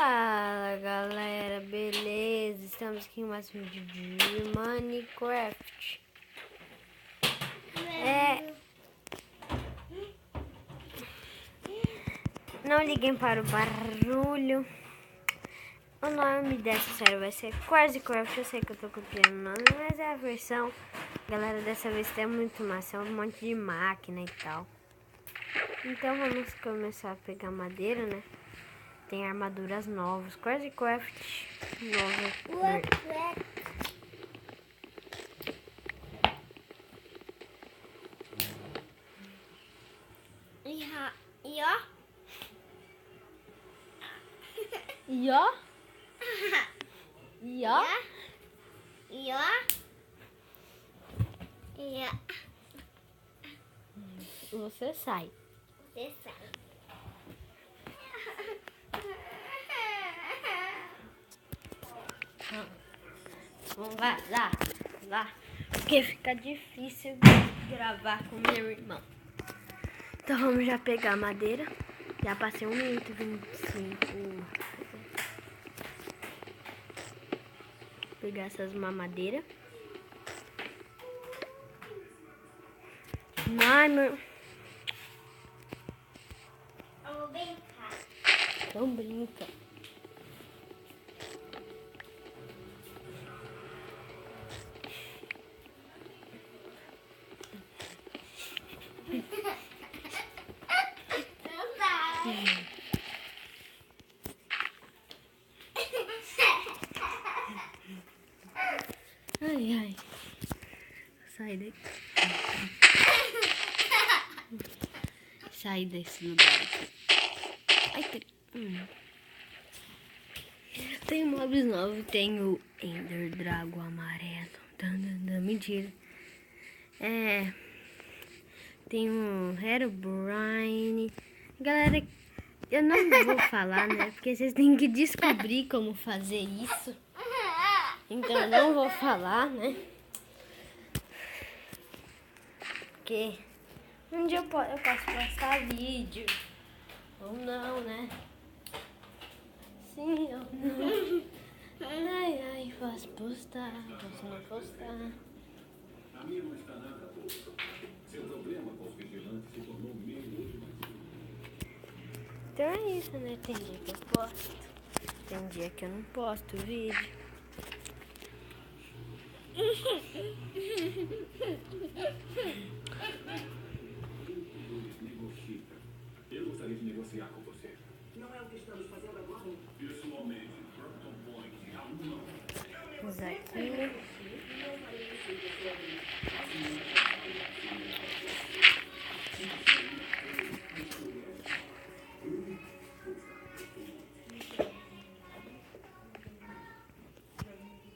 Fala galera, beleza? Estamos aqui em mais um vídeo de Minecraft. Não liguem para o barulho. O nome dessa série vai ser QuaziCraft. Eu sei que eu tô copiando o nome, mas é a versão. Galera, dessa vez tem muito massa, é um monte de máquina e tal. Então vamos começar a pegar madeira, né? Tem armaduras novas, QuaziCraft nova. E ó. Você sai. Vamos lá. Porque fica difícil gravar com meu irmão. Então vamos já pegar a madeira. Já passei 1 minuto e 25. Pegar essas mamadeiras. Ai, meu. Eu vou brincar. Não brinca. Não dá. Ai. Sai daqui. Sai desse lugar aqui. Ai, Tem mobs novos. Tem o Ender Dragon amarelo. Mentira. Tem o Herobrine. Galera, eu não vou falar, né? Porque vocês têm que descobrir como fazer isso. Então eu não vou falar, né? Porque um dia eu posso postar vídeo. Ou não, né? Sim ou não. Ai, posso postar, posso não postar. A minha não está nada boa. Seu problema com os vigilantes se tornou meio. Então é isso, né? Tem dia que eu posto. Tem dia que eu não posto vídeo. Eu gostaria de negociar com você. Não é o que estamos fazendo agora. Pessoalmente, Burton Point, a uma. Vamos aqui.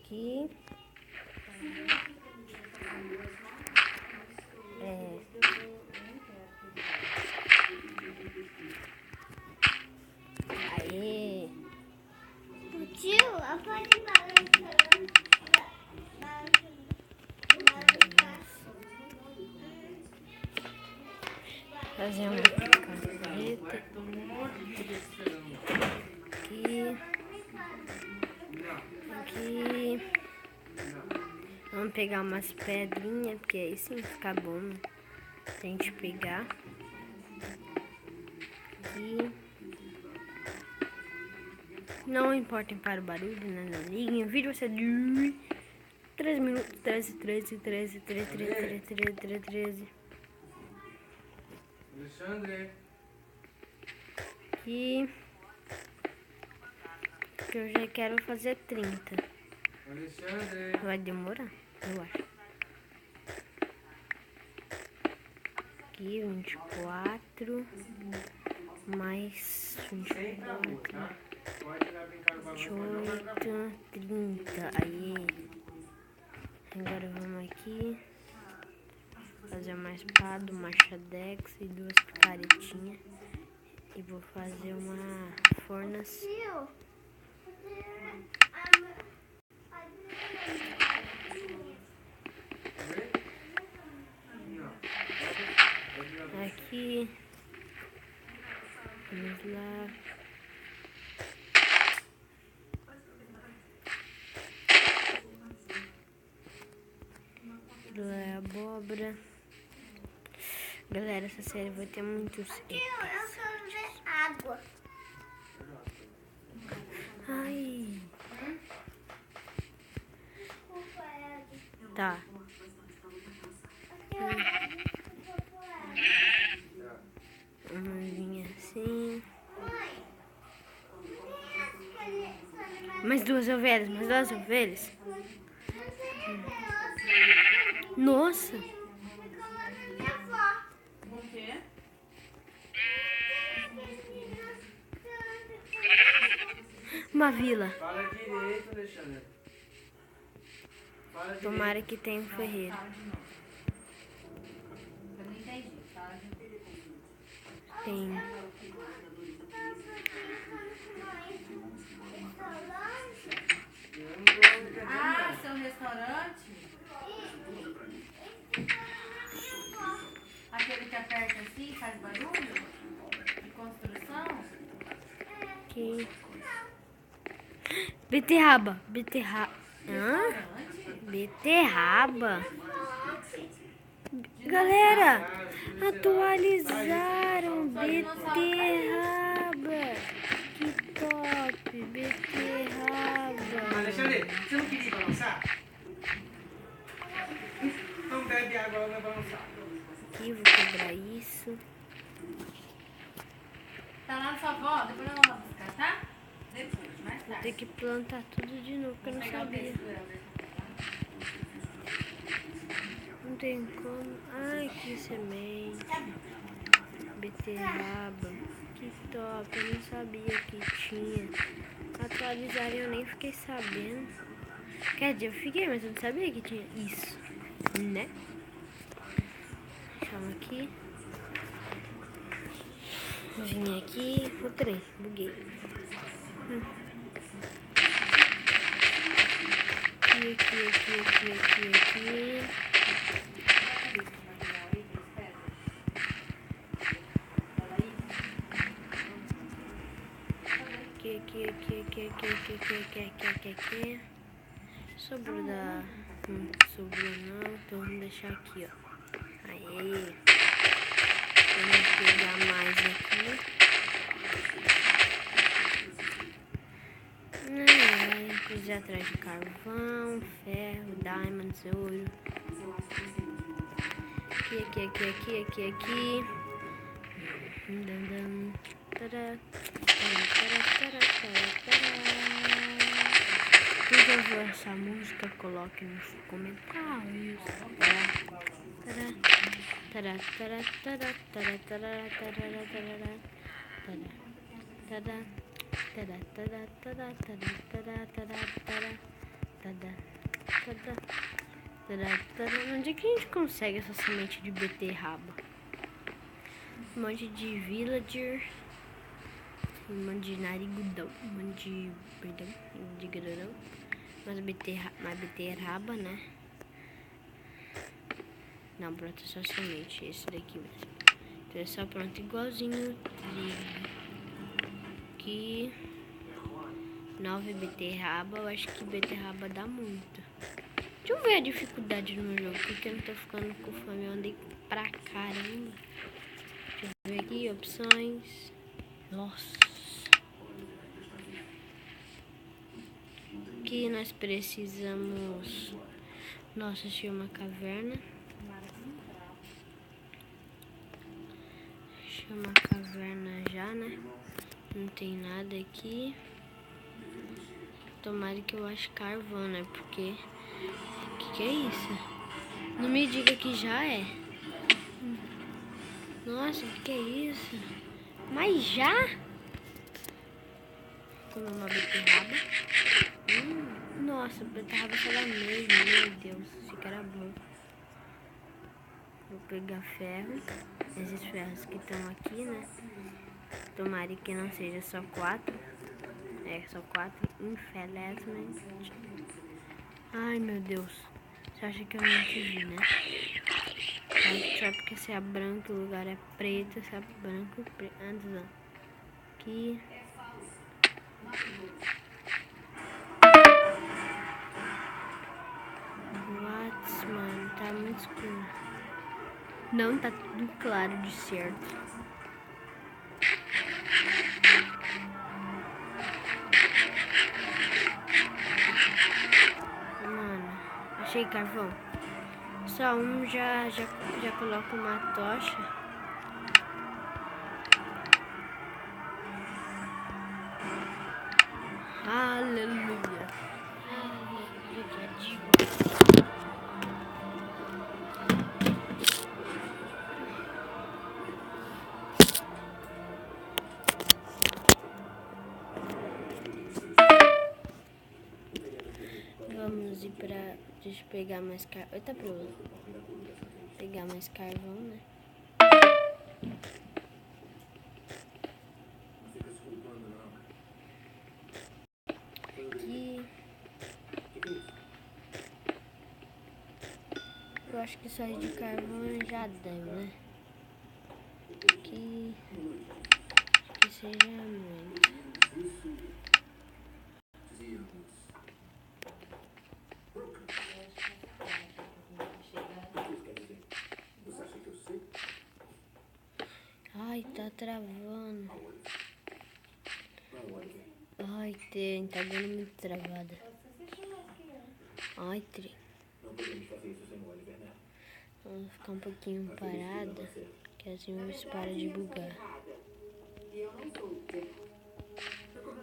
Aqui. Aí. O tio, pode balançando. Fazer uma caneta. Aqui. Vamos pegar umas pedrinhas, porque aí sim fica bom, né? A gente pegar. Aqui. Não importem para o barulho, né? Não liguem. O vídeo vai ser de 3 minutos. 13. Alexandre. Aqui. Que eu já quero fazer 30. Alexandre. Vai demorar, eu acho. Aqui, 24. Mais 24. Pode ir lá brincar com a 28, 30. Aí. Agora vamos aqui. Fazer uma espada, uma machadex e 2 picaretinhas. E vou fazer uma fornace. Tio. Aqui. Vamos lá. abóbora. Galera, essa série vai ter muitos Eu quero ver água. Ai, Desculpa, Ed. tá. Uma vinha assim. Mãe, Mais duas ovelhas, mais duas ovelhas. não Nossa, tem minha avó. O quê? uma vila. Fala direito, Alexandre. Fala direito. Tomara que tenha um ferreiro. Fala de novo. Eu não entendi. Fala de novo. Tem. Eu não tô entendendo Ah, nada. seu restaurante? Aquele que aperta assim, faz barulho? De construção? Aqui. Beterraba. Beterraba. Hã? Restaurante? Beterraba. Galera, atualizaram beterraba. Que top, beterraba. Alexandre, você não queria balançar? Não bebe água, ela vai balançar. Aqui, vou quebrar isso. Tá lá na sua avó, depois eu vou buscar, tá? Depois, mais Vou tarde. ter que plantar tudo de novo, porque eu não Pegar o sabia. texto do Helder. Não tem como. Ai, que semente. Beterraba. Que top, eu não sabia que tinha. Atualizaram e eu nem fiquei sabendo. Quer dizer, eu fiquei, mas eu não sabia que tinha isso. Né? Chama aqui. Vim aqui. O trem, buguei. Aqui. Aqui. Sobrou da... Não sobrou não, então vamos deixar aqui, ó. Aí. Vamos pegar mais aqui. Coisa atrás de carvão, ferro, diamonds, ouro. Aqui. Tadá. Quem ouviu essa música, coloque nos comentários. Onde é que a gente consegue essa semente de beterraba? Um monte de villager, um monte de narigudão, um monte de, perdão, de grão, mas beterraba, né? Não, pronto, é só semente, esse daqui mesmo. Então é só pronto, igualzinho trigo. Aqui, 9 beterraba, eu acho que beterraba dá muito. Deixa eu ver a dificuldade no meu jogo, porque eu não tô ficando com fome, eu andei pra caramba. Deixa eu ver aqui, opções. Nossa. Aqui nós precisamos... Nossa, achei uma caverna. Achei uma caverna já, né? Não tem nada aqui. Tomara que eu ache carvão, né? Porque... Que é isso? Não me diga que já é. Nossa, que é isso? Mas já? Comer uma beterraba. Nossa, beterraba só dá mesmo. Meu Deus, isso que era bom. Vou pegar ferro. Esses ferros que estão aqui, né? Tomara que não seja só 4. É, só 4. Infelizmente. Ai, meu Deus. Você acha que eu não te vi, né? Só porque se é branco o lugar é preto, se é branco preto. Antes não. Aqui. What, mano? Tá muito escuro. Não tá tudo claro de certo. Mano, achei carvão. Só um já coloca uma tocha. Aleluia. Vamos ir pra... Deixa eu pegar mais carvão. Eita, pronto. Pegar mais carvão, né? Aqui. Eu acho que só de carvão já deu, né? Aqui. Acho que seja muito. Ai, tá travando. Ai, tá dando muito travada. Ai, trem. Vamos ficar um pouquinho parada, que assim o vídeo para de bugar.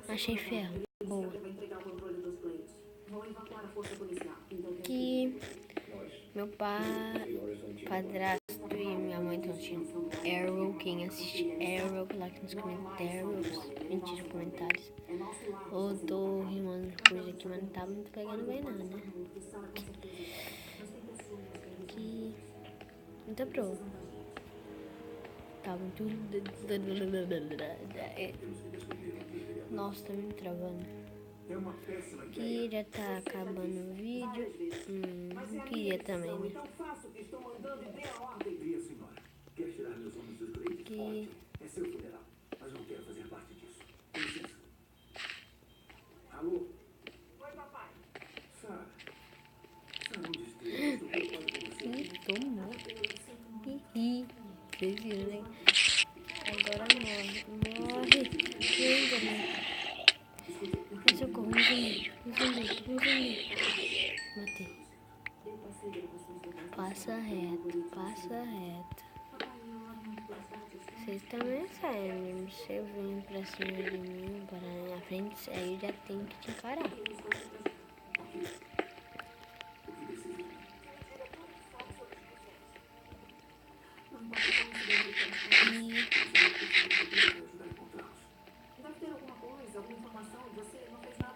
Achei ferro. Boa. Aqui, meu padrasto e minha mãe estão assistindo Arrow. Quem assiste Arrow, coloque nos comentários. Mentira, comentários. Ou tô rimando coisa aqui, mas não tá muito pegando bem não, né? Aqui. Então pronto. Tá muito... Nossa, tá me travando. Aqui já tá acabando o vídeo. Queria também, né? Aqui. É seu funeral, mas não quero fazer parte disso. Com licença. Alô? Oi, papai. Sara, onde esteja? Estou preocupado com você. Ih, tô morto. Ih, vocês viram, né? Agora morre. Morre. Ainda, né? Socorro, um zumbi. Matei. Passa reto. Vocês também saem, se eu vim pra cima de mim, para na minha frente, aí já tem que te encarar.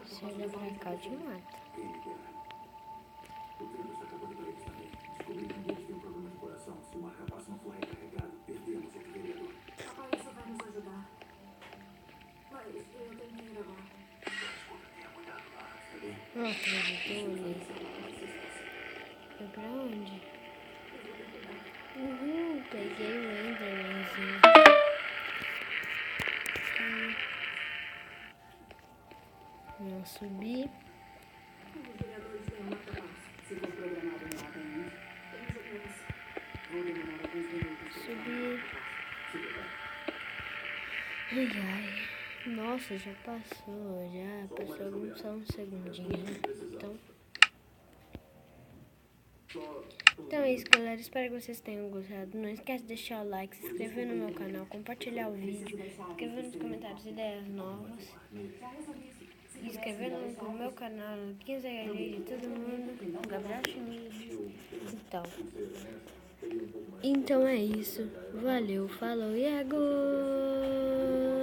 Se olhar pra cá, eu te mato. O treino está acabando para eles também. Descobri que um deles tem um problema de coração. Se o marca-passo não for recarregado, perdemos o vereador. Papai, isso vai nos ajudar. Mas eu tenho que ir agora. Desculpa, tenha cuidado lá, tá bem? Não acredito, foi pra onde? Peguei o Endermanzinho. Vamos subir. Os vereadores têm um marca-passo. Se for programado remotamente, temos apenas. Vou demorar alguns minutos. Subir. Ai. Nossa, já passou só um segundinho, né? Então é isso, galera. Espero que vocês tenham gostado. Não esquece de deixar o like, se inscrever no meu canal, compartilhar o vídeo, escrever nos comentários ideias novas. Se inscrever no meu canal, 15 de todo mundo, Gabriel Schmidt e tal. Então é isso. Valeu, falou e agora.